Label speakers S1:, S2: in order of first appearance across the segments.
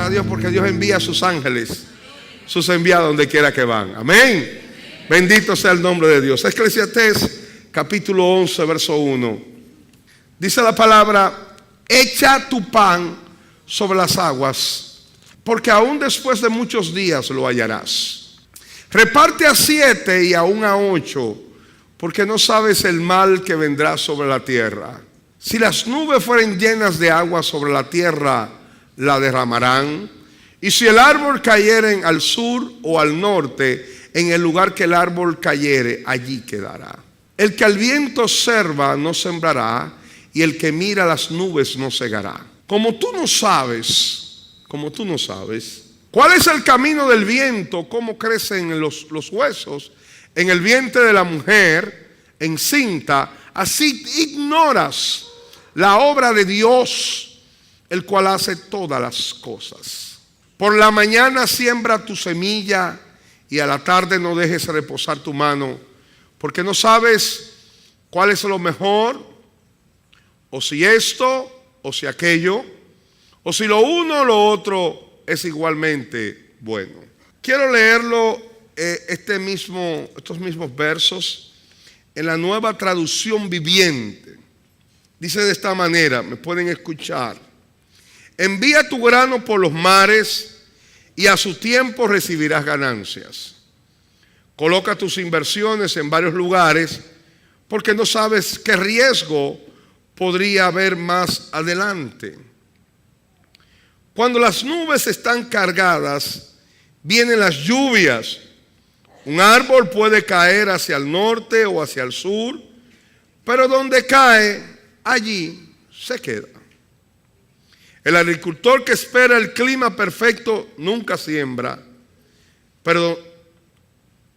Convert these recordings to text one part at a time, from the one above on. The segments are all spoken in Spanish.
S1: a Dios porque Dios envía a sus ángeles, sus enviados donde quiera que van. Amén. Bendito sea el nombre de Dios. Eclesiastés capítulo 11 verso 1. Dice la palabra: echa tu pan sobre las aguas, porque aún después de muchos días lo hallarás. Reparte a 7 y aún a 8, porque no sabes el mal que vendrá sobre la tierra. Si las nubes fueren llenas de agua sobre la tierra, la derramarán. Y si el árbol cayere al sur o al norte, en el lugar que el árbol cayere, allí quedará. El que al viento observa no sembrará, y el que mira las nubes no segará. Como tú no sabes, ¿cuál es el camino del viento? ¿Cómo crecen los huesos en el vientre de la mujer encinta? Así ignoras la obra de Dios, el cual hace todas las cosas. Por la mañana siembra tu semilla, y a la tarde no dejes reposar tu mano, porque no sabes cuál es lo mejor, o si esto, o si aquello, o si lo uno o lo otro es igualmente bueno. Quiero leerlo, estos mismos versos en la Nueva Traducción Viviente. Dice de esta manera, me pueden escuchar: envía tu grano por los mares, y a su tiempo recibirás ganancias. Coloca tus inversiones en varios lugares, porque no sabes qué riesgo podría haber más adelante. Cuando las nubes están cargadas, vienen las lluvias. Un árbol puede caer hacia el norte o hacia el sur, pero donde cae, allí se queda. El agricultor que espera el clima perfecto nunca siembra,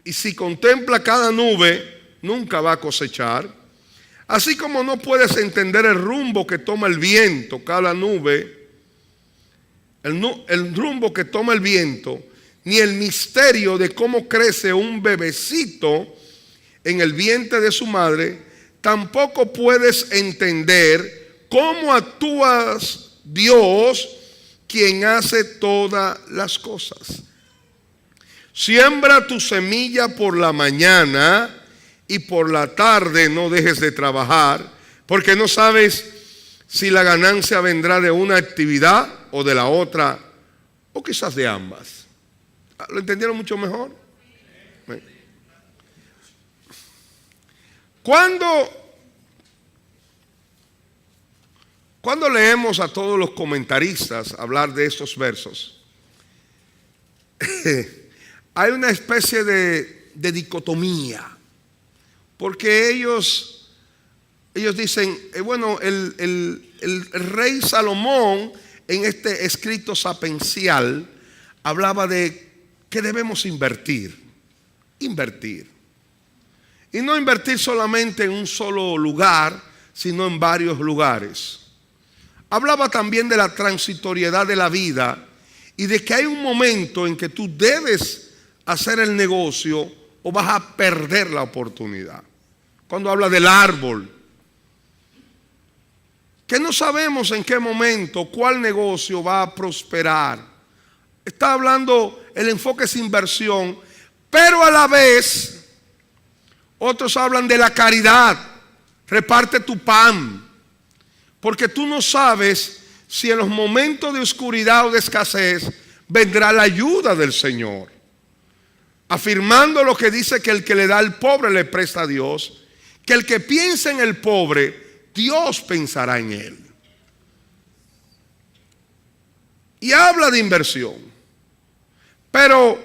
S1: y si contempla cada nube, nunca va a cosechar. Así como no puedes entender el rumbo que toma el viento, cada nube, el rumbo que toma el viento, ni el misterio de cómo crece un bebecito en el vientre de su madre, tampoco puedes entender cómo actúas Dios, quien hace todas las cosas. Siembra tu semilla por la mañana, y por la tarde no dejes de trabajar, porque no sabes si la ganancia vendrá de una actividad o de la otra, o quizás de ambas. ¿Lo entendieron mucho mejor? Cuando leemos a todos los comentaristas hablar de estos versos, hay una especie de dicotomía, porque ellos dicen, el rey Salomón en este escrito sapencial hablaba de que debemos invertir. Y no invertir solamente en un solo lugar, sino en varios lugares. Hablaba también de la transitoriedad de la vida y de que hay un momento en que tú debes hacer el negocio o vas a perder la oportunidad. Cuando habla del árbol, que no sabemos en qué momento, cuál negocio va a prosperar. Está hablando, el enfoque es inversión, pero a la vez otros hablan de la caridad. Reparte tu pan, porque tú no sabes si en los momentos de oscuridad o de escasez vendrá la ayuda del Señor, afirmando lo que dice, que el que le da al pobre le presta a Dios, que el que piensa en el pobre, Dios pensará en él. Y habla de inversión, pero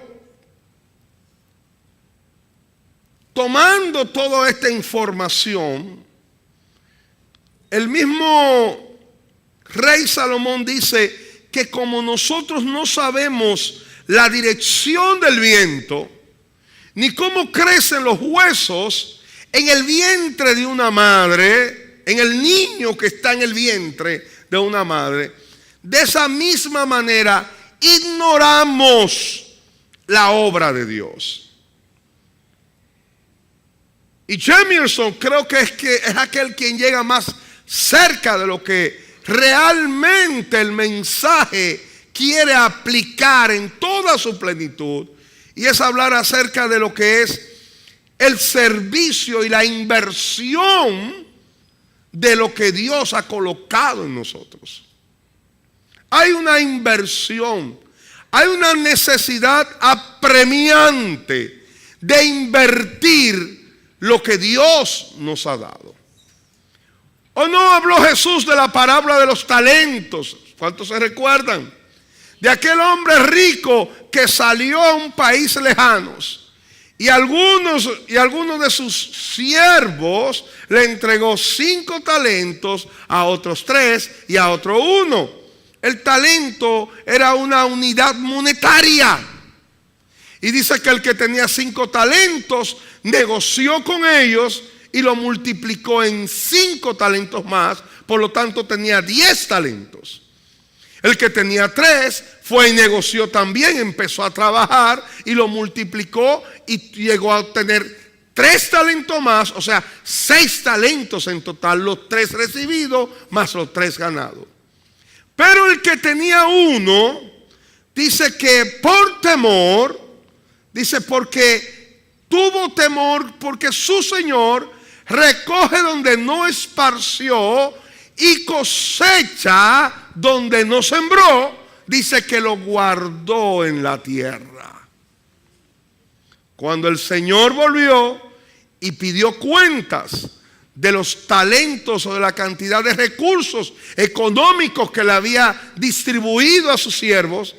S1: tomando toda esta información, el mismo rey Salomón dice que como nosotros no sabemos la dirección del viento, ni cómo crecen los huesos en el vientre de una madre, en el niño que está en el vientre de una madre, de esa misma manera ignoramos la obra de Dios. Y Jamerson creo que es aquel quien llega más cerca de lo que realmente el mensaje quiere aplicar en toda su plenitud, y es hablar acerca de lo que es el servicio y la inversión de lo que Dios ha colocado en nosotros. Hay una inversión, hay una necesidad apremiante de invertir lo que Dios nos ha dado. ¿O no habló Jesús de la parábola de los talentos? ¿Cuántos se recuerdan? De aquel hombre rico que salió a un país lejano y algunos de sus siervos le entregó 5 talentos, a otros 3 y a otro 1. El talento era una unidad monetaria. Y dice que el que tenía 5 talentos negoció con ellos y lo multiplicó en 5 talentos más. Por lo tanto tenía 10 talentos. El que tenía 3 fue y negoció también, empezó a trabajar y lo multiplicó y llegó a obtener 3 talentos más, o sea, 6 talentos en total, los 3 recibidos más los 3 ganados. Pero el que tenía 1, dice que por temor, dice porque tuvo temor, porque su Señor recoge donde no esparció y cosecha donde no sembró, dice que lo guardó en la tierra. Cuando el Señor volvió y pidió cuentas de los talentos o de la cantidad de recursos económicos que le había distribuido a sus siervos,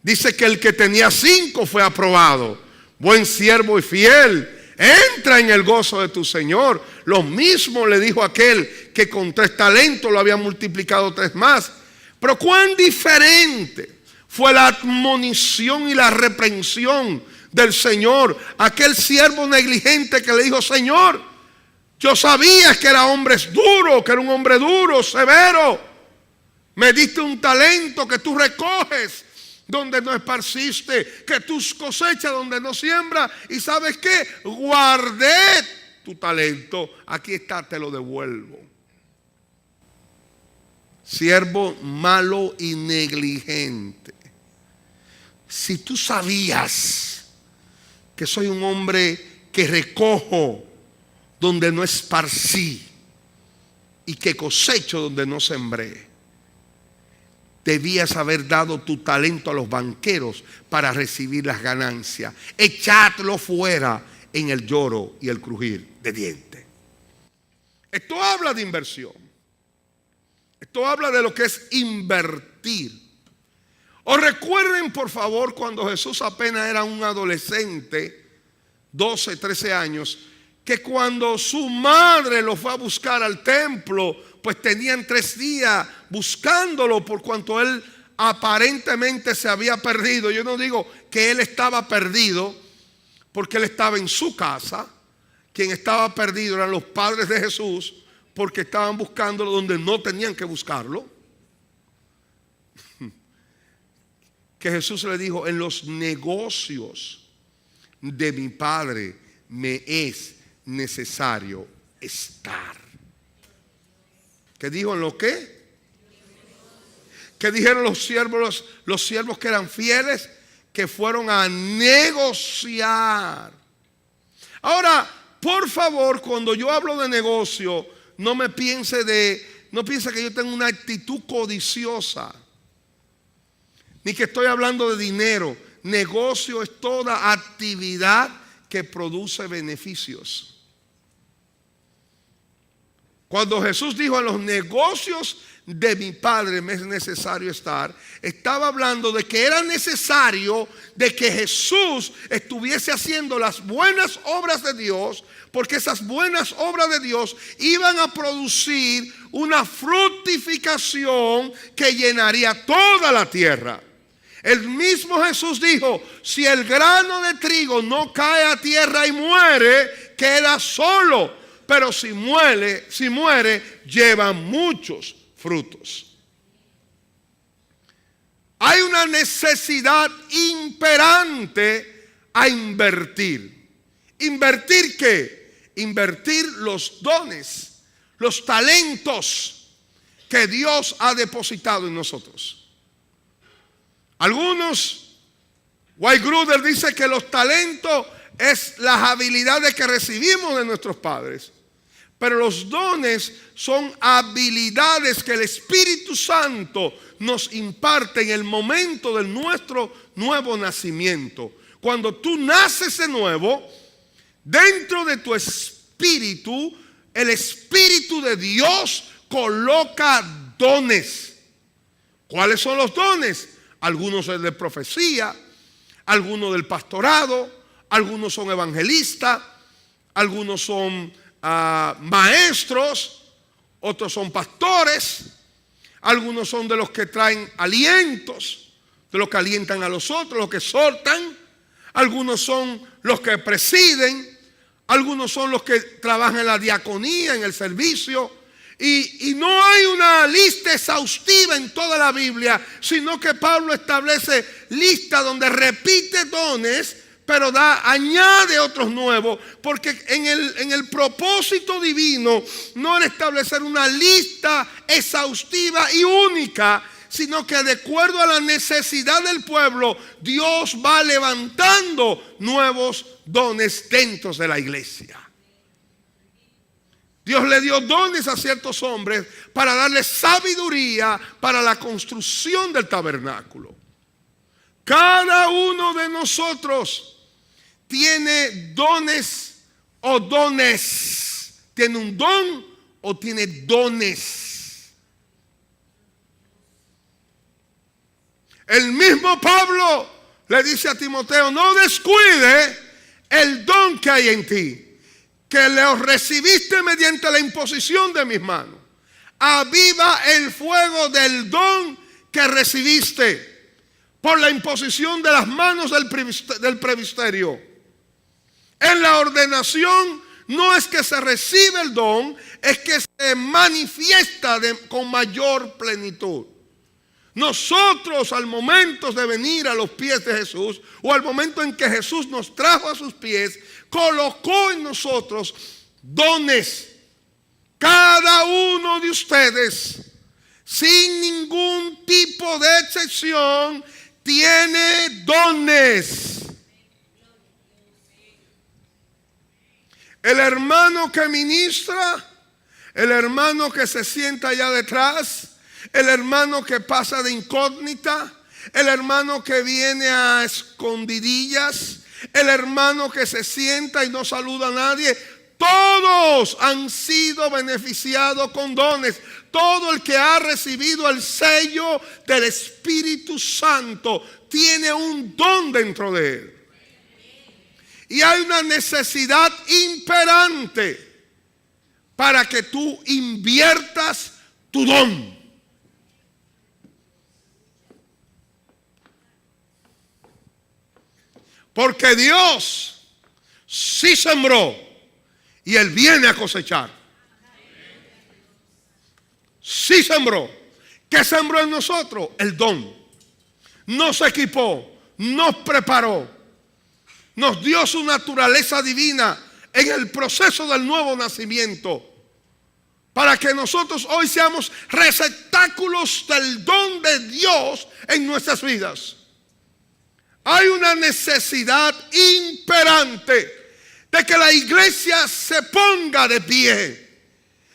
S1: dice que el que tenía 5 fue aprobado. Buen siervo y fiel, entra en el gozo de tu Señor. Lo mismo le dijo aquel que con 3 talentos lo había multiplicado 3 más. Pero cuán diferente fue la admonición y la reprensión del Señor. Aquel siervo negligente que le dijo: Señor, yo sabía que era hombre duro, que era un hombre duro, severo. Me diste un talento que tú recoges donde no esparciste, que tú cosechas donde no siembras. Y ¿sabes qué? Guardé tu talento. Aquí está, te lo devuelvo. Siervo malo y negligente. Si tú sabías que soy un hombre que recojo donde no esparcí y que cosecho donde no sembré, debías haber dado tu talento a los banqueros para recibir las ganancias. Echadlo fuera en el lloro y el crujir de dientes. Esto habla de inversión. Esto habla de lo que es invertir. Os recuerden, por favor, cuando Jesús apenas era un adolescente, 12, 13 años, que cuando su madre lo fue a buscar al templo, pues tenían 3 días buscándolo por cuanto él aparentemente se había perdido. Yo no digo que él estaba perdido, porque él estaba en su casa. Quien estaba perdido eran los padres de Jesús, porque estaban buscándolo donde no tenían que buscarlo. Que Jesús le dijo: en los negocios de mi Padre me es necesario estar. ¿Qué dijo? ¿En lo qué? ¿Qué dijeron los siervos que eran fieles? Que fueron a negociar. Ahora, por favor, cuando yo hablo de negocio, no piense que yo tengo una actitud codiciosa, ni que estoy hablando de dinero. Negocio es toda actividad que produce beneficios. Cuando Jesús dijo: en los negocios de mi Padre me es necesario estar, estaba hablando de que era necesario de que Jesús estuviese haciendo las buenas obras de Dios, porque esas buenas obras de Dios iban a producir una fructificación que llenaría toda la tierra. El mismo Jesús dijo: si el grano de trigo no cae a tierra y muere, queda solo. Pero si muere, lleva muchos frutos. Hay una necesidad imperante a invertir. ¿Invertir qué? Invertir los dones, los talentos que Dios ha depositado en nosotros. Algunos, White Gruder dice que los talentos es las habilidades que recibimos de nuestros padres. Pero los dones son habilidades que el Espíritu Santo nos imparte en el momento de nuestro nuevo nacimiento. Cuando tú naces de nuevo, dentro de tu espíritu, el Espíritu de Dios coloca dones. ¿Cuáles son los dones? Algunos son de profecía, algunos del pastorado, algunos son evangelistas, algunos son maestros, otros son pastores, algunos son de los que traen alientos, de los que alientan a los otros, los que exhortan, algunos son los que presiden, algunos son los que trabajan en la diaconía, en el servicio. Y no hay una lista exhaustiva en toda la Biblia, sino que Pablo establece listas donde repite dones, pero añade otros nuevos, porque en el propósito divino no era establecer una lista exhaustiva y única, sino que de acuerdo a la necesidad del pueblo, Dios va levantando nuevos dones dentro de la iglesia. Dios le dio dones a ciertos hombres para darles sabiduría para la construcción del tabernáculo. Cada uno de nosotros tiene dones o dones. Tiene un don o tiene dones. El mismo Pablo le dice a Timoteo: no descuide el don que hay en ti, que lo recibiste mediante la imposición de mis manos. Aviva el fuego del don que recibiste por la imposición de las manos del presbiterio. En la ordenación no es que se recibe el don, es que se manifiesta con mayor plenitud. Nosotros, al momento de venir a los pies de Jesús, o al momento en que Jesús nos trajo a sus pies, colocó en nosotros dones. Cada uno de ustedes, sin ningún tipo de excepción, tiene dones. El hermano que ministra, el hermano que se sienta allá detrás, el hermano que pasa de incógnita, el hermano que viene a escondidillas, el hermano que se sienta y no saluda a nadie. Todos han sido beneficiados con dones. Todo el que ha recibido el sello del Espíritu Santo tiene un don dentro de él. Y hay una necesidad imperante para que tú inviertas tu don. Porque Dios sí sembró y Él viene a cosechar. Sí sembró. ¿Qué sembró en nosotros? El don. Nos equipó, nos preparó, nos dio su naturaleza divina en el proceso del nuevo nacimiento, para que nosotros hoy seamos receptáculos del don de Dios en nuestras vidas. Hay una necesidad imperante de que la iglesia se ponga de pie.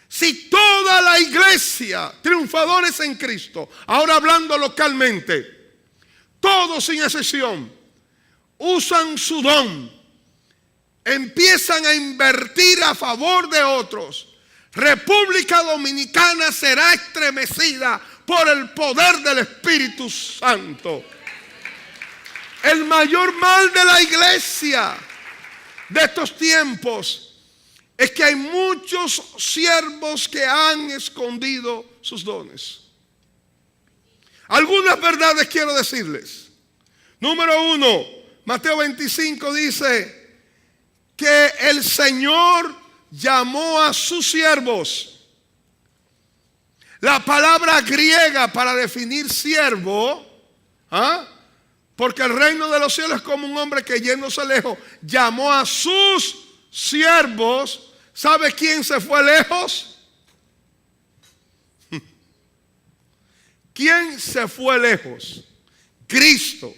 S1: Si toda la iglesia, triunfadores en Cristo, ahora hablando localmente, todos sin excepción, usan su don, empiezan a invertir a favor de otros, República Dominicana será estremecida por el poder del Espíritu Santo. El mayor mal de la iglesia de estos tiempos es que hay muchos siervos que han escondido sus dones. Algunas verdades quiero decirles. Número 1, Mateo 25 dice que el Señor llamó a sus siervos. La palabra griega para definir siervo, porque el reino de los cielos es como un hombre que yéndose lejos llamó a sus siervos. ¿Sabe quién se fue lejos? ¿Quién se fue lejos? Cristo.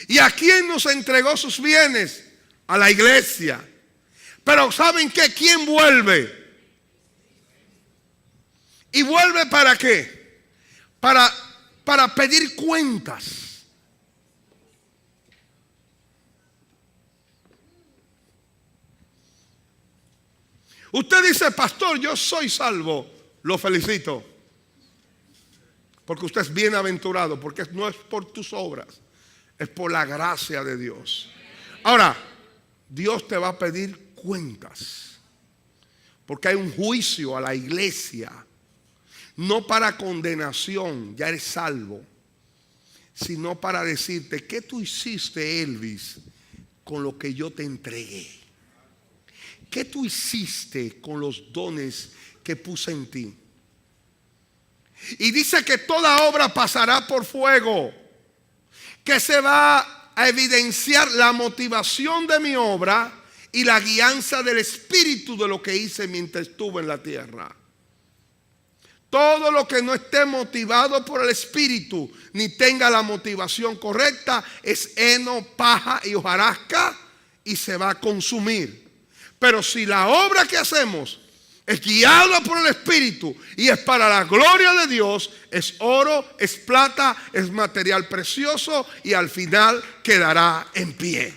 S1: ¿Y a quién nos entregó sus bienes? A la iglesia. Pero ¿saben qué? ¿Quién vuelve? ¿Y vuelve para qué? Para pedir cuentas. Usted dice, pastor, yo soy salvo. Lo felicito. Porque usted es bienaventurado. Porque no es por tus obras. Es por la gracia de Dios. Ahora, Dios te va a pedir cuentas. Porque hay un juicio a la iglesia. No para condenación, ya eres salvo. Sino para decirte, ¿qué tú hiciste, Elvis, con lo que yo te entregué? ¿Qué tú hiciste con los dones que puse en ti? Y dice que toda obra pasará por fuego. Que se va a evidenciar la motivación de mi obra y la guianza del Espíritu de lo que hice mientras estuve en la tierra. Todo lo que no esté motivado por el Espíritu ni tenga la motivación correcta es heno, paja y hojarasca y se va a consumir. Pero si la obra que hacemos es guiada por el Espíritu y es para la gloria de Dios, es oro, es plata, es material precioso y al final quedará en pie.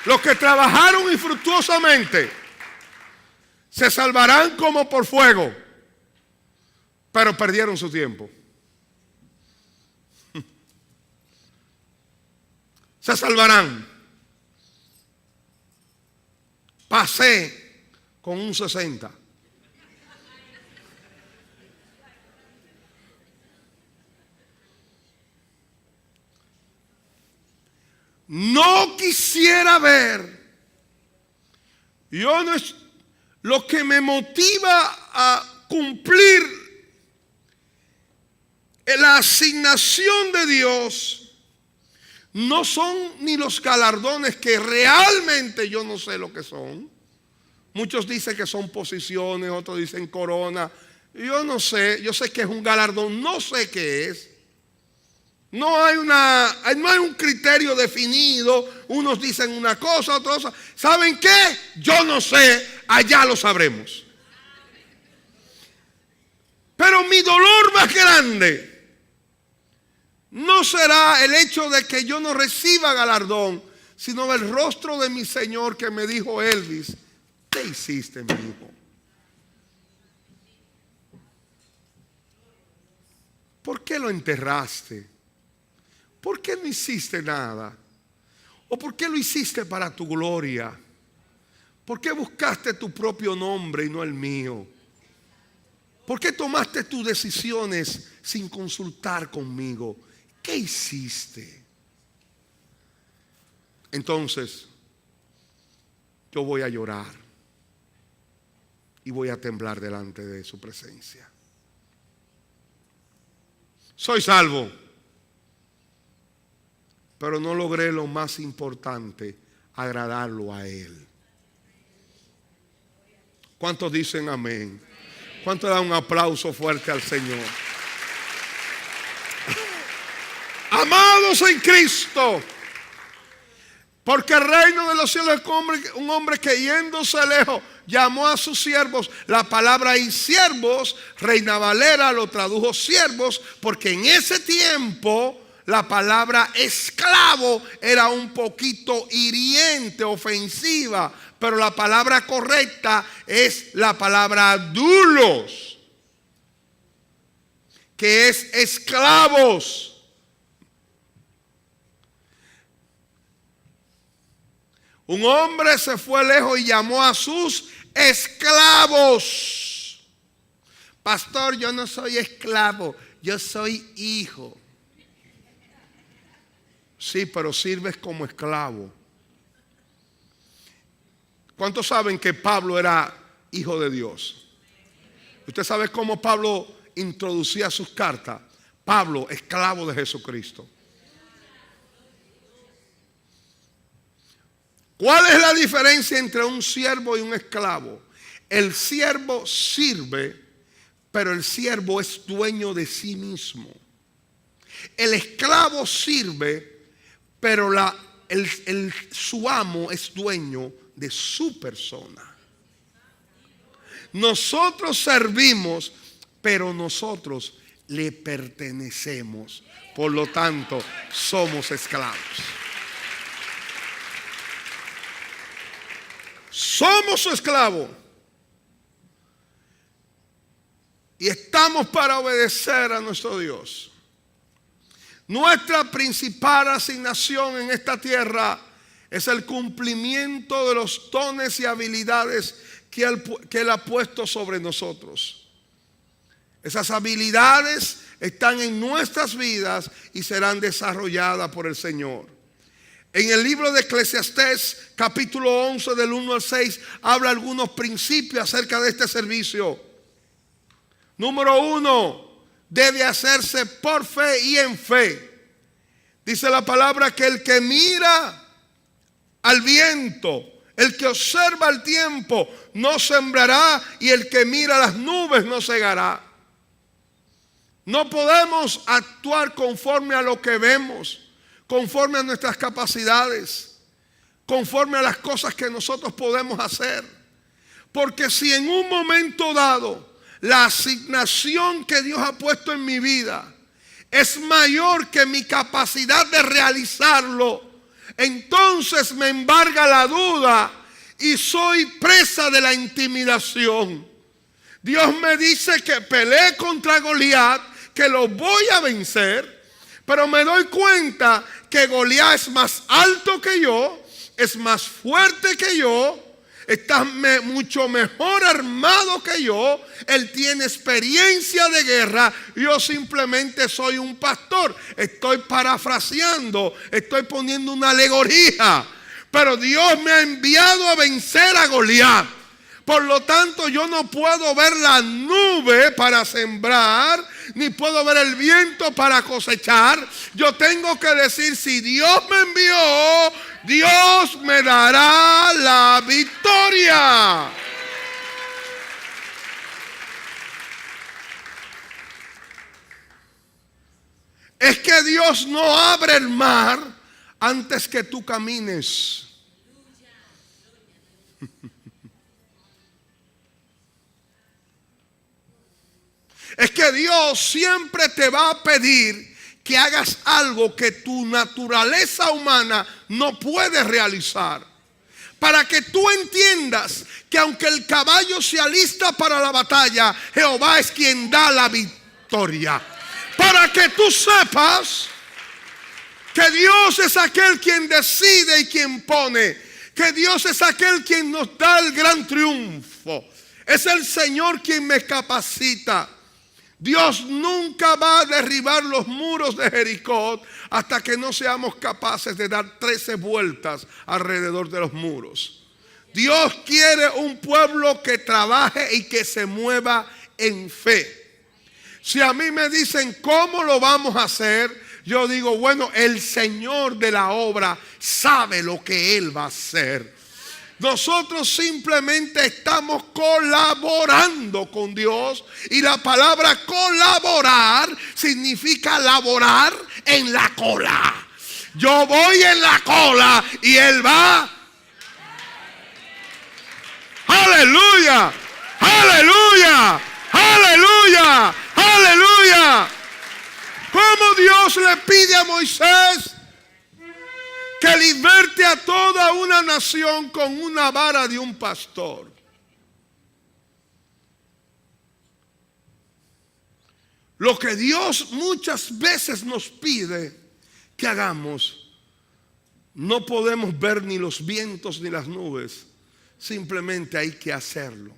S1: Los que trabajaron infructuosamente se salvarán como por fuego, pero perdieron su tiempo. Se salvarán. Pasé con un 60. No quisiera ver. Yo no es lo que me motiva a cumplir la asignación de Dios. No son ni los galardones que realmente yo no sé lo que son. Muchos dicen que son posiciones, otros dicen corona. Yo no sé, yo sé que es un galardón, no sé qué es. No hay un criterio definido. Unos dicen una cosa, otros otra. ¿Saben qué? Yo no sé, allá lo sabremos. Pero mi dolor más grande no será el hecho de que yo no reciba galardón, sino el rostro de mi Señor que me dijo, Elvis, ¿qué hiciste, mi hijo? ¿Por qué lo enterraste? ¿Por qué no hiciste nada? ¿O por qué lo hiciste para tu gloria? ¿Por qué buscaste tu propio nombre y no el mío? ¿Por qué tomaste tus decisiones sin consultar conmigo? ¿Qué hiciste? Entonces, yo voy a llorar y voy a temblar delante de su presencia. Soy salvo, pero no logré lo más importante, agradarlo a Él. ¿Cuántos dicen amén? ¿Cuántos dan un aplauso fuerte al Señor? Amados en Cristo, porque el reino de los cielos es un hombre que yéndose lejos llamó a sus siervos. La palabra ahí siervos, Reina Valera lo tradujo siervos, porque en ese tiempo la palabra esclavo era un poquito hiriente, ofensiva, pero la palabra correcta es la palabra dulos, que es esclavos. Un hombre se fue lejos y llamó a sus esclavos. Pastor, yo no soy esclavo, yo soy hijo. Sí, pero sirves como esclavo. ¿Cuántos saben que Pablo era hijo de Dios? ¿Usted sabe cómo Pablo introducía sus cartas? Pablo, esclavo de Jesucristo. ¿Cuál es la diferencia entre un siervo y un esclavo? El siervo sirve pero el siervo es dueño de sí mismo. El esclavo sirve, pero su amo es dueño de su persona. Nosotros servimos, pero nosotros le pertenecemos. Por lo tanto, somos esclavos. Somos su esclavo. Y estamos para obedecer a nuestro Dios. Nuestra principal asignación en esta tierra es el cumplimiento de los dones y habilidades que Él ha puesto sobre nosotros. Esas habilidades están en nuestras vidas y serán desarrolladas por el Señor. En el libro de Eclesiastés, capítulo 11, del 1 al 6, habla algunos principios acerca de este servicio. Número 1, debe hacerse por fe y en fe. Dice la palabra que el que mira al viento, el que observa el tiempo, no sembrará, y el que mira las nubes no segará. No podemos actuar conforme a lo que vemos, conforme a nuestras capacidades, conforme a las cosas que nosotros podemos hacer. Porque si en un momento dado la asignación que Dios ha puesto en mi vida es mayor que mi capacidad de realizarlo, entonces me embarga la duda y soy presa de la intimidación. Dios me dice que pelee contra Goliat, que lo voy a vencer, pero me doy cuenta que Goliat es más alto que yo, es más fuerte que yo, está mucho mejor armado que yo, él tiene experiencia de guerra, yo simplemente soy un pastor. Estoy parafraseando, estoy poniendo una alegoría, pero Dios me ha enviado a vencer a Goliat. Por lo tanto, yo no puedo ver la nube para sembrar, ni puedo ver el viento para cosechar. Yo tengo que decir, si Dios me envió, Dios me dará la victoria. Es que Dios no abre el mar antes que tú camines. Es que Dios siempre te va a pedir que hagas algo que tu naturaleza humana no puede realizar. Para que tú entiendas que aunque el caballo se alista para la batalla, Jehová es quien da la victoria. Para que tú sepas que Dios es aquel quien decide y quien pone. Que Dios es aquel quien nos da el gran triunfo. Es el Señor quien me capacita. Dios nunca va a derribar los muros de Jericó hasta que no seamos capaces de dar 13 vueltas alrededor de los muros. Dios quiere un pueblo que trabaje y que se mueva en fe. Si a mí me dicen cómo lo vamos a hacer, yo digo, bueno, el Señor de la obra sabe lo que Él va a hacer. Nosotros simplemente estamos colaborando con Dios, y la palabra colaborar significa laborar en la cola. Yo voy en la cola y Él va. Aleluya, aleluya, aleluya, aleluya. ¿Cómo Dios le pide a Moisés que liberte a toda una nación con una vara de un pastor? Lo que Dios muchas veces nos pide que hagamos, no podemos ver ni los vientos ni las nubes, simplemente hay que hacerlo.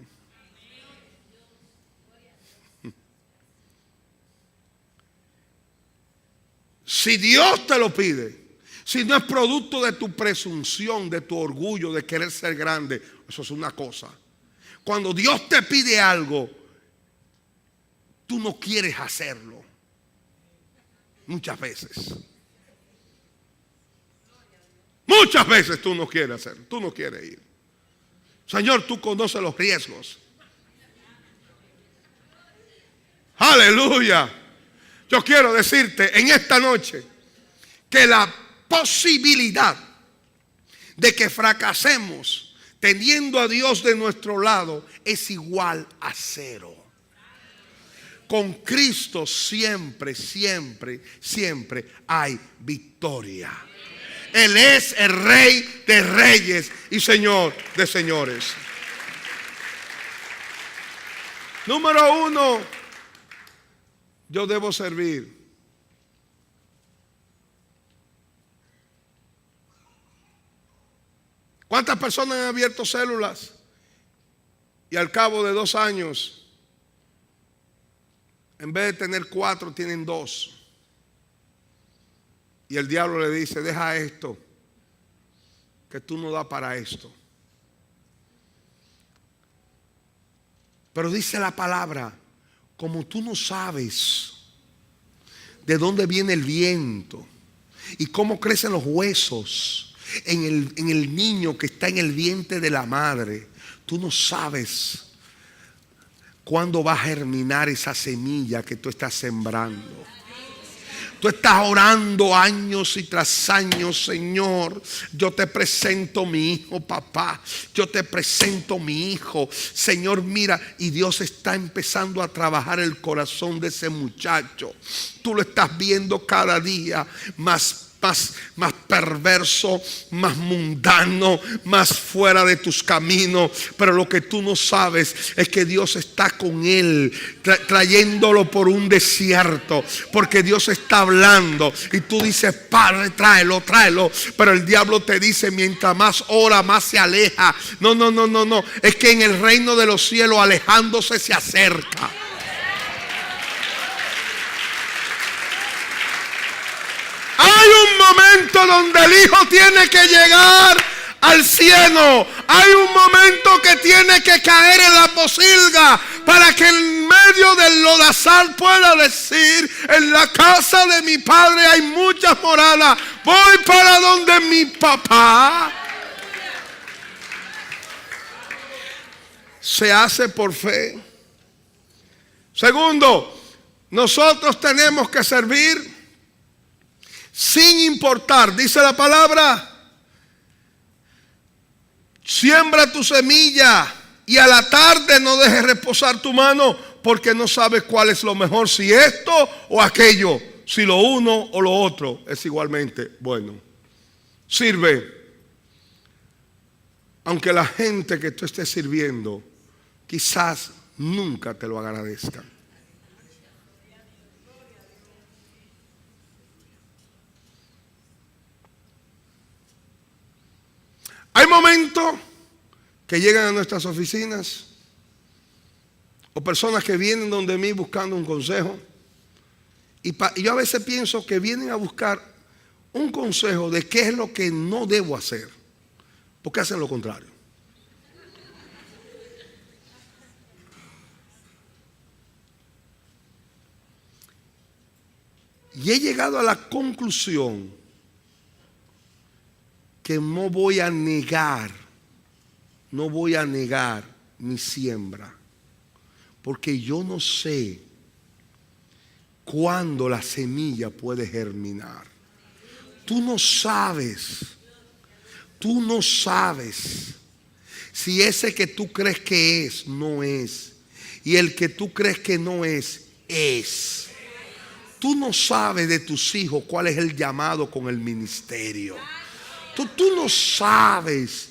S1: Si Dios te lo pide, si no es producto de tu presunción, de tu orgullo, de querer ser grande, eso es una cosa. Cuando Dios te pide algo, tú no quieres hacerlo. Muchas veces. Muchas veces tú no quieres hacerlo, tú no quieres ir. Señor, tú conoces los riesgos. Aleluya. Yo quiero decirte en esta noche que la posibilidad de que fracasemos teniendo a Dios de nuestro lado es igual a cero. Con Cristo siempre, siempre, siempre hay victoria. Él es el Rey de reyes y Señor de señores. Número 1, yo debo servir. ¿Cuántas personas han abierto células y al cabo de 2 años, en vez de tener 4, tienen 2? Y el diablo le dice: deja esto, que tú no das para esto. Pero dice la palabra, como tú no sabes de dónde viene el viento y cómo crecen los huesos en el niño que está en el vientre de la madre, tú no sabes cuándo va a germinar esa semilla que tú estás sembrando. Tú estás orando años y tras años: Señor, yo te presento mi hijo, papá. Yo te presento mi hijo. Señor, mira. Y Dios está empezando a trabajar el corazón de ese muchacho. Tú lo estás viendo cada día más perverso, más mundano, más fuera de tus caminos. Pero lo que tú no sabes es que Dios está con él, trayéndolo por un desierto, porque Dios está hablando y tú dices: Padre, tráelo. Pero el diablo te dice: mientras más ora, más se aleja. No. Es que en el reino de los cielos, alejándose, se acerca. Hay un momento donde el hijo tiene que llegar al cielo. Hay un momento que tiene que caer en la pocilga para que en medio del lodazal pueda decir: en la casa de mi padre hay muchas moradas. Voy para donde mi papá. Se hace por fe. Segundo, nosotros tenemos que servir sin importar, dice la palabra: siembra tu semilla y a la tarde no dejes reposar tu mano, porque no sabes cuál es lo mejor, si esto o aquello, si lo uno o lo otro es igualmente bueno. Sirve, aunque la gente que tú estés sirviendo quizás nunca te lo agradezca. Hay momentos que llegan a nuestras oficinas o personas que vienen donde mí buscando un consejo, y yo a veces pienso que vienen a buscar un consejo de qué es lo que no debo hacer, porque hacen lo contrario. Y he llegado a la conclusión que no voy a negar mi siembra, porque yo no sé cuándo la semilla puede germinar. Tú no sabes si ese que tú crees que es, no es, y el que tú crees que no es, es. Tú no sabes de tus hijos cuál es el llamado con el ministerio. Tú no sabes.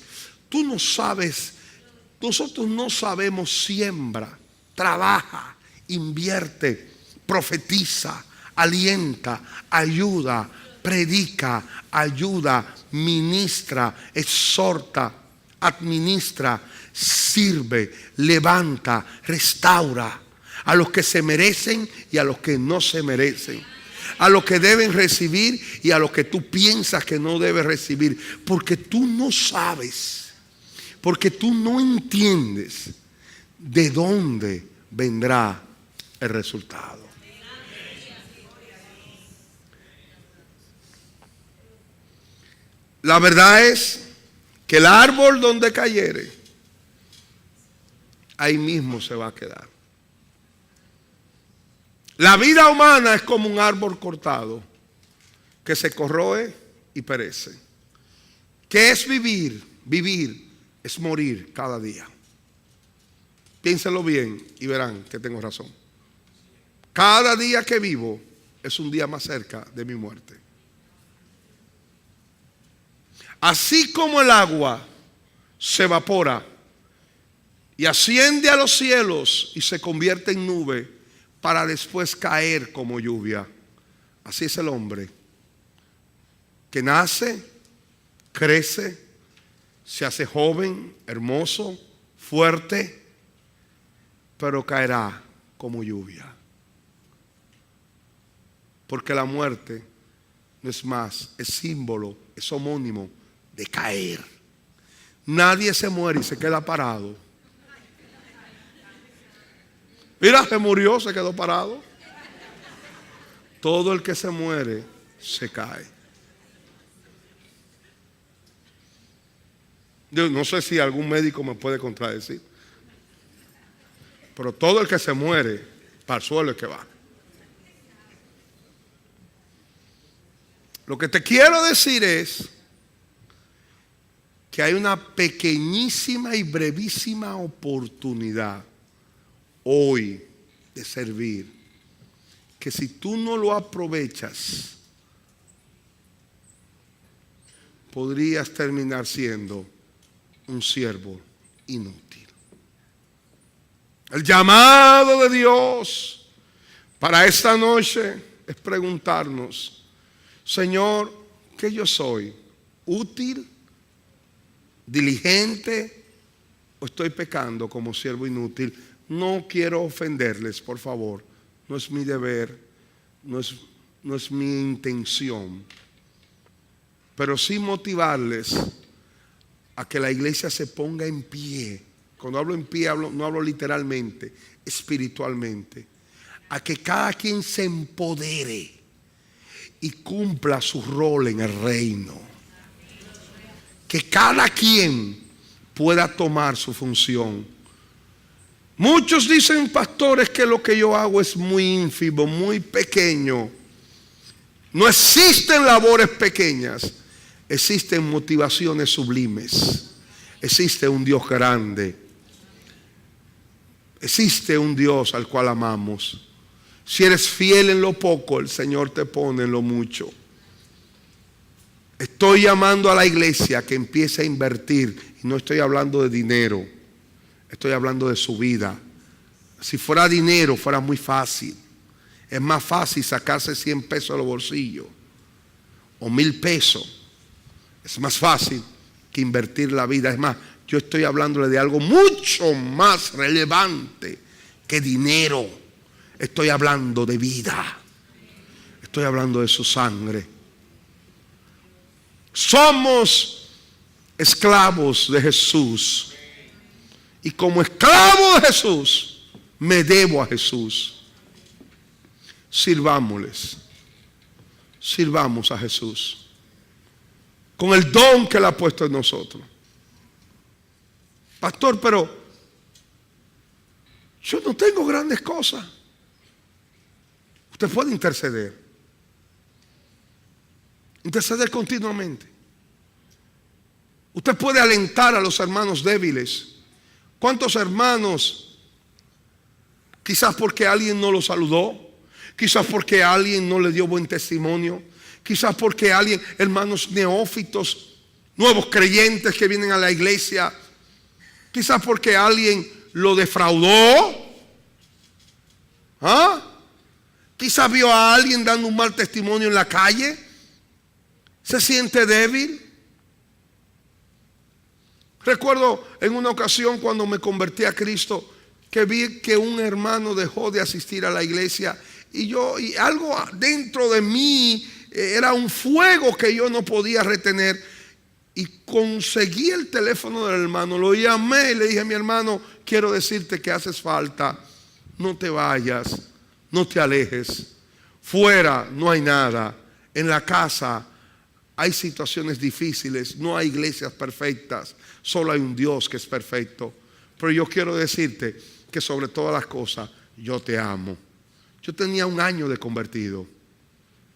S1: Nosotros no sabemos. Siembra, trabaja, invierte, profetiza, alienta, ayuda, predica, ayuda, ministra, exhorta, administra, sirve, levanta, restaura a los que se merecen y a los que no se merecen, a los que deben recibir y a los que tú piensas que no debes recibir, porque tú no sabes, porque tú no entiendes de dónde vendrá el resultado. La verdad es que el árbol donde cayere, ahí mismo se va a quedar. La vida humana es como un árbol cortado que se corroe y perece. ¿Qué es vivir? Vivir es morir cada día. Piénsenlo bien y verán que tengo razón. Cada día que vivo es un día más cerca de mi muerte. Así como el agua se evapora y asciende a los cielos y se convierte en nube para después caer como lluvia, así es el hombre que nace, crece, se hace joven, hermoso, fuerte, pero caerá como lluvia. Porque la muerte no es más, es símbolo, es homónimo de caer. Nadie se muere y se queda parado. Mira, se murió, se quedó parado. Todo el que se muere se cae. Yo no sé si algún médico me puede contradecir, pero todo el que se muere para el suelo es que va. Lo que te quiero decir es que hay una pequeñísima y brevísima oportunidad hoy de servir, que si tú no lo aprovechas, podrías terminar siendo un siervo inútil. El llamado de Dios para esta noche es preguntarnos: Señor, ¿qué yo soy? ¿Útil? ¿Diligente? ¿O estoy pecando como siervo inútil? No quiero ofenderles, por favor. No es mi deber, no es mi intención. Pero sí motivarles a que la iglesia se ponga en pie. Cuando hablo en pie, no hablo literalmente, espiritualmente. A que cada quien se empodere y cumpla su rol en el reino. Que cada quien pueda tomar su función. Muchos dicen, pastores, que lo que yo hago es muy ínfimo, muy pequeño. No existen labores pequeñas, existen motivaciones sublimes. Existe un Dios grande. Existe un Dios al cual amamos. Si eres fiel en lo poco, el Señor te pone en lo mucho. Estoy llamando a la iglesia que empiece a invertir. Y no estoy hablando de dinero, estoy hablando de su vida. Si fuera dinero, fuera muy fácil. Es más fácil sacarse 100 pesos de los bolsillos o 1000 pesos. Es más fácil que invertir la vida. Es más, yo estoy hablándole de algo mucho más relevante que dinero. Estoy hablando de vida. Estoy hablando de su sangre. Somos esclavos de Jesús. Y como esclavo de Jesús, me debo a Jesús. Sirvámosles. Sirvamos a Jesús. Con el don que Él ha puesto en nosotros. Pastor, pero yo no tengo grandes cosas. Usted puede interceder. Interceder continuamente. Usted puede alentar a los hermanos débiles. ¿Cuántos hermanos, quizás porque alguien no los saludó, quizás porque alguien no le dio buen testimonio, quizás porque alguien, hermanos neófitos, nuevos creyentes que vienen a la iglesia, quizás porque alguien lo defraudó, quizás vio a alguien dando un mal testimonio en la calle, se siente débil? Recuerdo en una ocasión cuando me convertí a Cristo, que vi que un hermano dejó de asistir a la iglesia y algo dentro de mí era un fuego que yo no podía retener, y conseguí el teléfono del hermano, lo llamé y le dije: mi hermano, quiero decirte que haces falta, no te vayas, no te alejes, fuera no hay nada, en la casa hay situaciones difíciles, no hay iglesias perfectas, solo hay un Dios que es perfecto. Pero yo quiero decirte que sobre todas las cosas yo te amo. Yo tenía 1 año de convertido.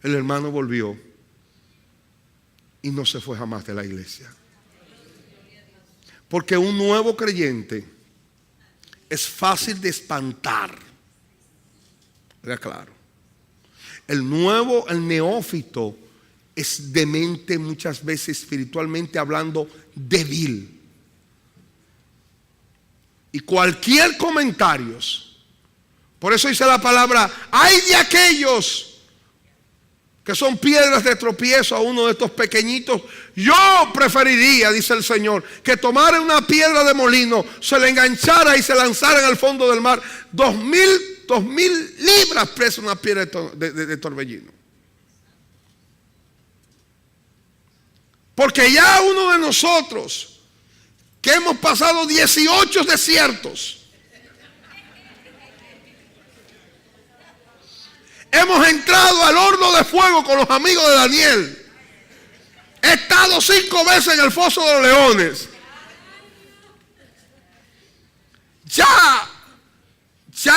S1: El hermano volvió y no se fue jamás de la iglesia. Porque un nuevo creyente es fácil de espantar. Era claro. El neófito es demente, muchas veces espiritualmente hablando, débil. Y cualquier comentario, por eso dice la palabra, hay de aquellos que son piedras de tropiezo a uno de estos pequeñitos. Yo preferiría, dice el Señor, que tomara una piedra de molino, se le enganchara y se lanzara en el fondo del mar. 2,000 libras pesa una piedra de torbellino. Porque ya uno de nosotros, que hemos pasado 18 desiertos, hemos entrado al horno de fuego con los amigos de Daniel, he estado 5 veces en el foso de los leones, ya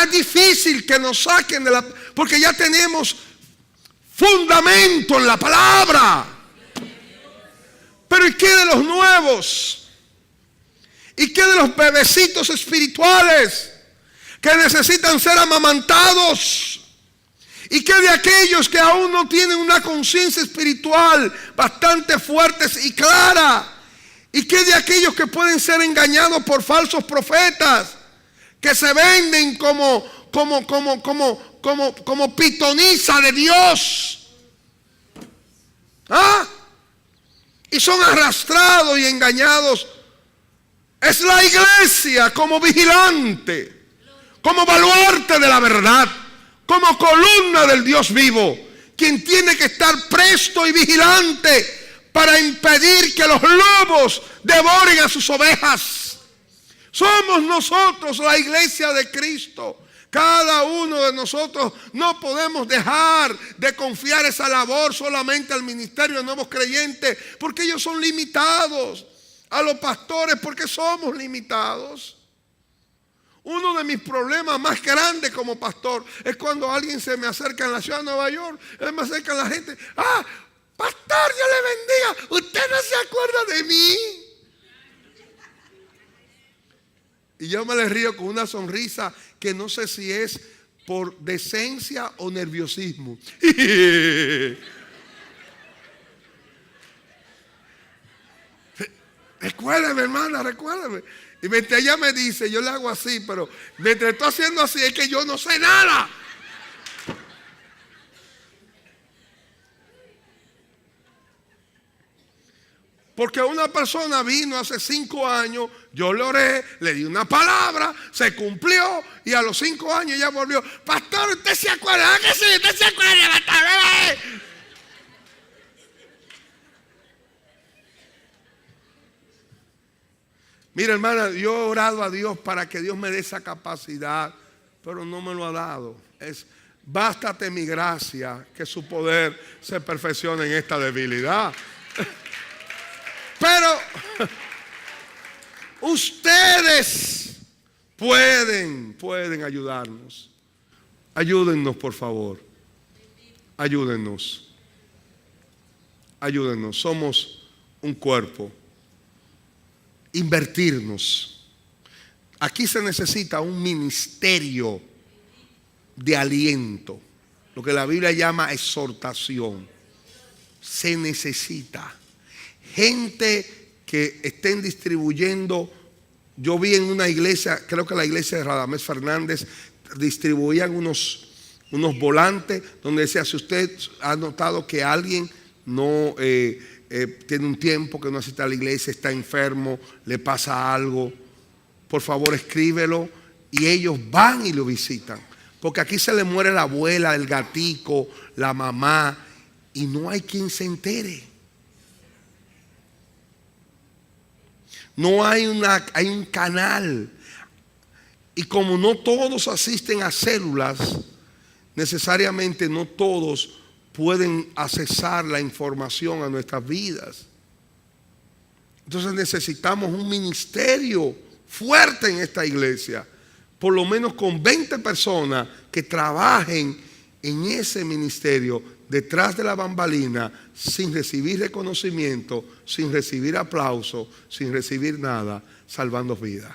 S1: es difícil que nos saquen porque ya tenemos fundamento en la palabra. Pero ¿y qué de los nuevos? ¿Y qué de los bebecitos espirituales que necesitan ser amamantados? ¿Y qué de aquellos que aún no tienen una conciencia espiritual bastante fuerte y clara? ¿Y qué de aquellos que pueden ser engañados por falsos profetas que se venden como pitonisa de Dios? ¿Ah? Y son arrastrados y engañados. Es la iglesia como vigilante, como baluarte de la verdad, como columna del Dios vivo, quien tiene que estar presto y vigilante para impedir que los lobos devoren a sus ovejas. Somos nosotros la iglesia de Cristo. Cada uno de nosotros no podemos dejar de confiar esa labor solamente al ministerio de nuevos creyentes, porque ellos son limitados. A los pastores, porque somos limitados. Uno de mis problemas más grandes como pastor es cuando alguien se me acerca en la ciudad de Nueva York, me acerca la gente, pastor, Dios le bendiga, ¿usted no se acuerda de mí? Y yo me le río con una sonrisa que no sé si es por decencia o nerviosismo. Recuérdame, hermana, recuérdame. Y mientras ella me dice, yo le hago así, pero mientras estoy haciendo así es que yo no sé nada. Porque una persona vino hace 5 años, yo le oré, le di una palabra, se cumplió y a los 5 años ya volvió. Pastor, ¿usted se acuerda? ¿Ah, que sí? ¿Usted se acuerda, pastor? Mira, hermana, yo he orado a Dios para que Dios me dé esa capacidad, pero no me lo ha dado. Bástate mi gracia, que su poder se perfeccione en esta debilidad. Pero ustedes pueden ayudarnos. Ayúdennos, por favor. Ayúdennos. Somos un cuerpo. Invertirnos. Aquí se necesita un ministerio de aliento, lo que la Biblia llama exhortación. Se necesita gente que estén distribuyendo. Yo vi en una iglesia, creo que la iglesia de Radamés Fernández, distribuían unos volantes donde decía: si usted ha notado que alguien no tiene un tiempo que no asiste a la iglesia, está enfermo, le pasa algo, por favor escríbelo, y ellos van y lo visitan. Porque aquí se le muere la abuela, el gatico, la mamá, y no hay quien se entere. No hay un canal. Y como no todos asisten a células, necesariamente no todos pueden accesar la información a nuestras vidas. Entonces necesitamos un ministerio fuerte en esta iglesia por lo menos con 20 personas que trabajen en ese ministerio detrás de la bambalina, sin recibir reconocimiento, sin recibir aplauso, sin recibir nada, salvando vidas.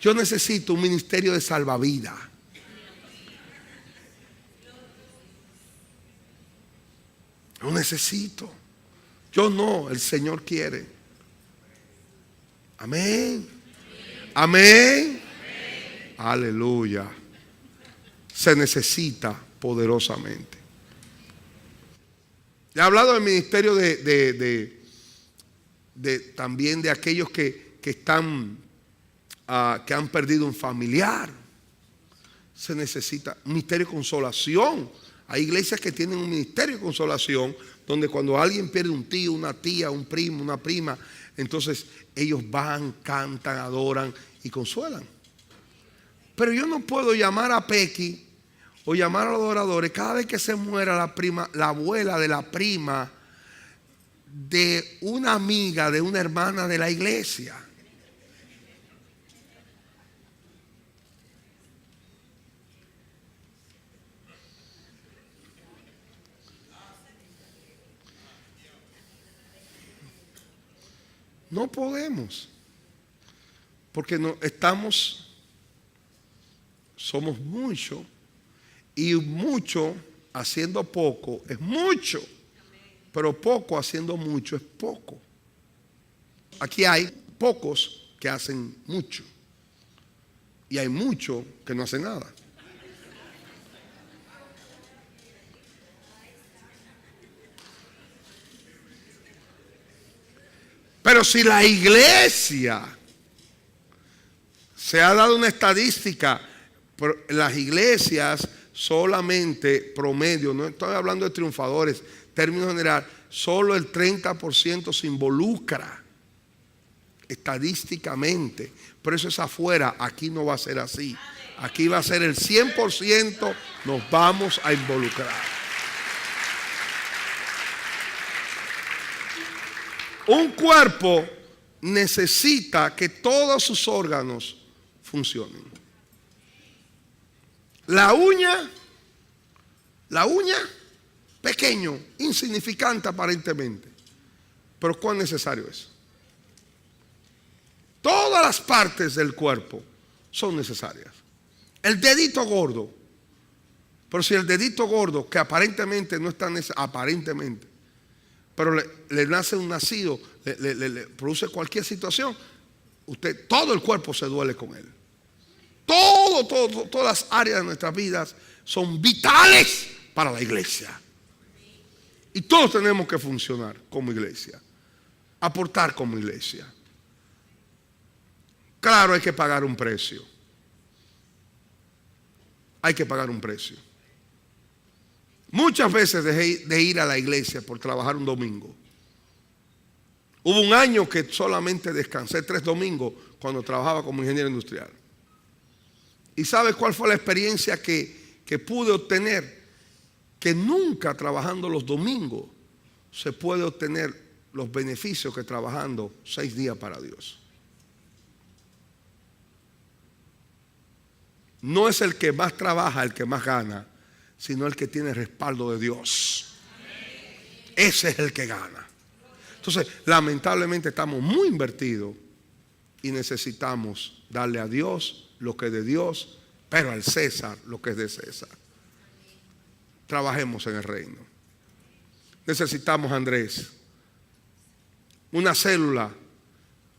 S1: Yo necesito un ministerio de salvavidas. Lo necesito. Yo no, el Señor quiere. Amén. Amén. Aleluya. Se necesita poderosamente. He hablado del ministerio también de aquellos que están, que han perdido un familiar. Se necesita un ministerio de consolación. Hay iglesias que tienen un ministerio de consolación, donde cuando alguien pierde un tío, una tía, un primo, una prima, entonces ellos van, cantan, adoran y consuelan. Pero yo no puedo llamar a Pequi o llamar a los adoradores cada vez que se muera la prima, la abuela de la prima de una amiga, de una hermana de la iglesia. No podemos, porque no estamos, somos muchos, y mucho haciendo poco es mucho, pero poco haciendo mucho es poco. Aquí hay pocos que hacen mucho y hay muchos que no hacen nada. Pero si la iglesia, se ha dado una estadística, las iglesias solamente promedio, no estoy hablando de triunfadores, término general, solo el 30% se involucra estadísticamente. Pero eso es afuera, aquí no va a ser así. Aquí va a ser el 100%, nos vamos a involucrar. Un cuerpo necesita que todos sus órganos funcionen. La uña, pequeño, insignificante aparentemente, pero ¿cuán necesario es? Todas las partes del cuerpo son necesarias. El dedito gordo, pero si el dedito gordo, que aparentemente no está aparentemente, pero le nace un nacido, le produce cualquier situación, todo el cuerpo se duele con él. Todas las áreas de nuestras vidas son vitales para la iglesia. Y todos tenemos que funcionar como iglesia, aportar como iglesia. Claro, hay que pagar un precio. Hay que pagar un precio. Muchas veces dejé de ir a la iglesia por trabajar un domingo. Hubo un año que solamente descansé 3 domingos cuando trabajaba como ingeniero industrial. ¿Y sabes cuál fue la experiencia que pude obtener? Que nunca trabajando los domingos se puede obtener los beneficios que trabajando 6 días para Dios. No es el que más trabaja el que más gana, sino el que tiene respaldo de Dios. Ese es el que gana. Entonces, lamentablemente estamos muy invertidos y necesitamos darle a Dios lo que es de Dios, pero al César lo que es de César. Trabajemos en el reino. Necesitamos, Andrés, una célula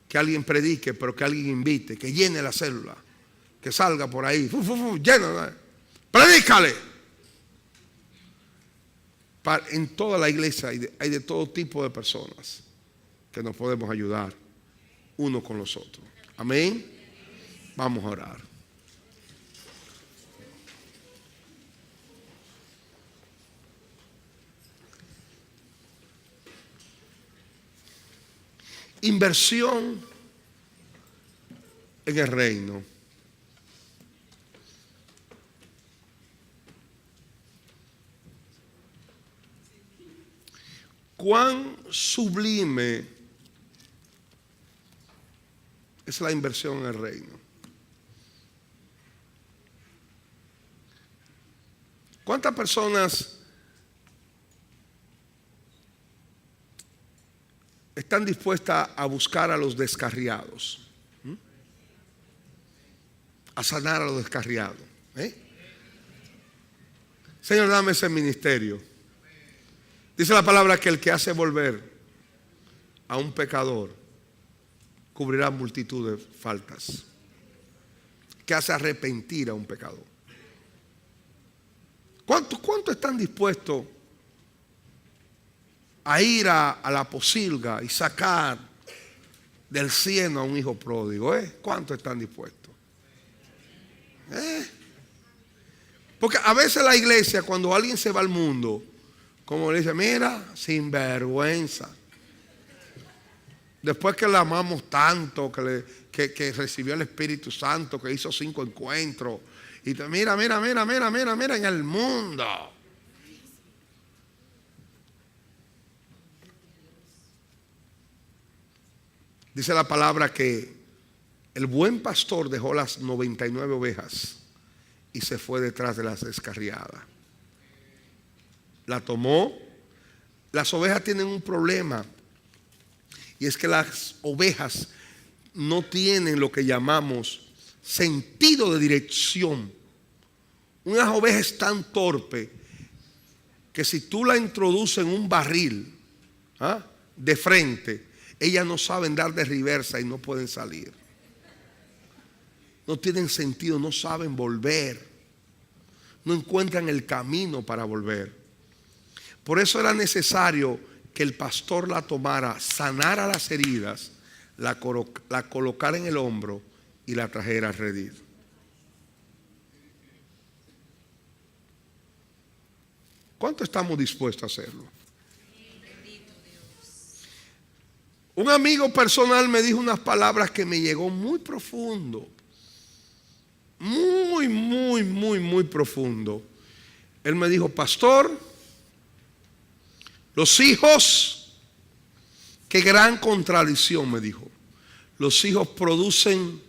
S1: que alguien predique, pero que alguien invite, que llene la célula, que salga por ahí, llena, predícale. En toda la iglesia hay de todo tipo de personas que nos podemos ayudar uno con los otros. Amén. Vamos a orar. Inversión en el reino. Cuán sublime es la inversión en el reino. ¿Cuántas personas están dispuestas a buscar a los descarriados? A sanar a los descarriados. Señor, dame ese ministerio. Dice la palabra que el que hace volver a un pecador cubrirá multitud de faltas. Que hace arrepentir a un pecador. ¿Cuánto están dispuestos a ir a la posilga y sacar del cieno a un hijo pródigo? ¿Cuánto están dispuestos? Porque a veces la iglesia, cuando alguien se va al mundo, como le dice, mira, sinvergüenza. Después que la amamos tanto, que recibió el Espíritu Santo, que hizo 5 encuentros, y te, mira en el mundo. Dice la palabra que el buen pastor dejó las 99 ovejas y se fue detrás de las descarriadas. La tomó. Las ovejas tienen un problema, y es que las ovejas no tienen lo que llamamos sentido de dirección. Una oveja es tan torpe que si tú la introduces en un barril de frente, ellas no saben dar de reversa y no pueden salir. No tienen sentido, no saben volver. No encuentran el camino para volver. Por eso era necesario que el pastor la tomara, sanara las heridas, la colocara en el hombro y la trajera a redil. ¿Cuánto estamos dispuestos a hacerlo? Un amigo personal me dijo unas palabras que me llegó muy profundo. Muy profundo. Él me dijo, pastor, los hijos, qué gran contradicción, me dijo. Los hijos producen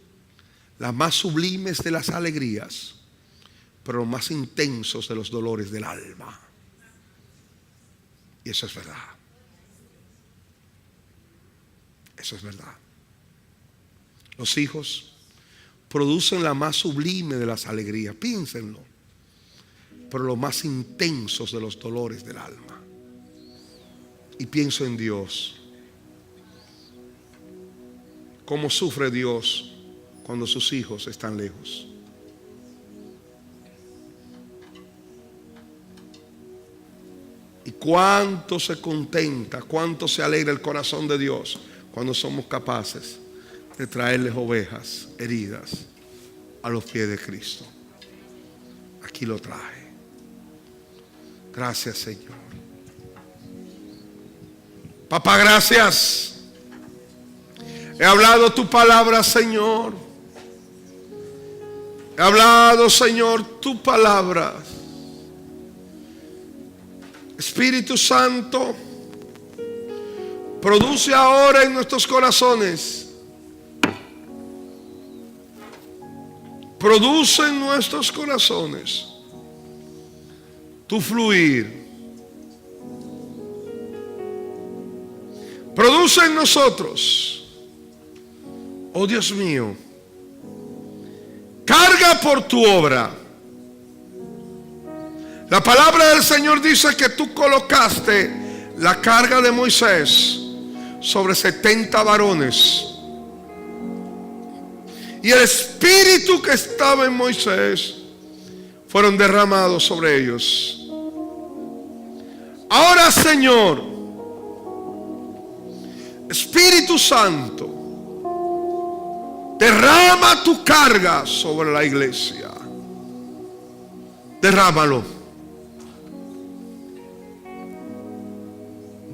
S1: las más sublimes de las alegrías, pero los más intensos de los dolores del alma. Y eso es verdad. Eso es verdad. Los hijos producen la más sublime de las alegrías, piénsenlo, pero los más intensos de los dolores del alma. Y pienso en Dios. Cómo sufre Dios cuando sus hijos están lejos. Y cuánto se contenta, cuánto se alegra el corazón de Dios cuando somos capaces de traerles ovejas heridas a los pies de Cristo. Aquí lo traje. Gracias, Señor. Papá, gracias. He hablado tu palabra, Señor. He hablado, Señor, tu palabra. Espíritu Santo, produce ahora en nuestros corazones. Produce en nuestros corazones tu fluir. Produce en nosotros, oh Dios mío, carga por tu obra. La palabra del Señor dice que tú colocaste la carga de Moisés sobre 70 varones. Y el espíritu que estaba en Moisés fueron derramados sobre ellos. Ahora, Señor, Espíritu Santo, derrama tu carga sobre la iglesia. Derrámalo.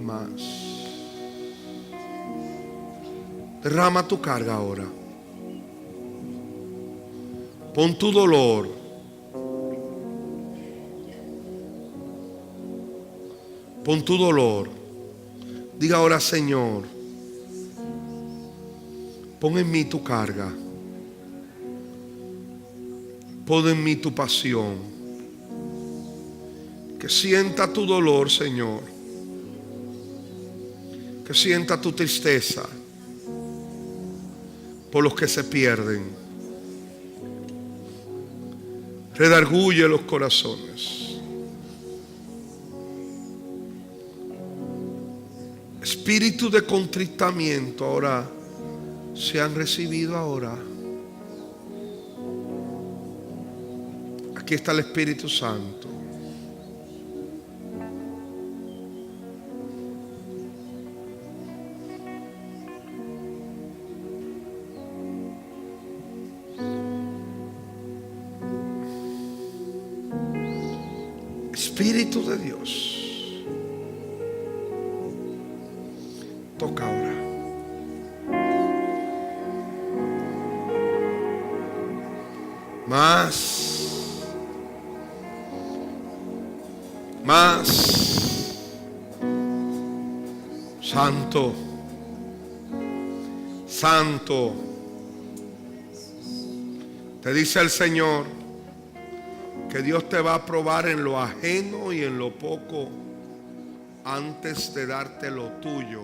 S1: Más. Derrama tu carga ahora. Pon tu dolor. Pon tu dolor. Diga ahora, Señor, pon en mí tu carga. Pon en mí tu pasión. que sienta tu dolor, Señor, que sienta tu tristeza por los que se pierden. Redarguye los corazones. Espíritu de contritamiento ahora se han recibido ahora. Aquí está el Espíritu Santo. Espíritu de Dios, toca ahora. Más. Santo. Santo. Te dice el Señor que Dios te va a probar en lo ajeno y en lo poco antes de darte lo tuyo.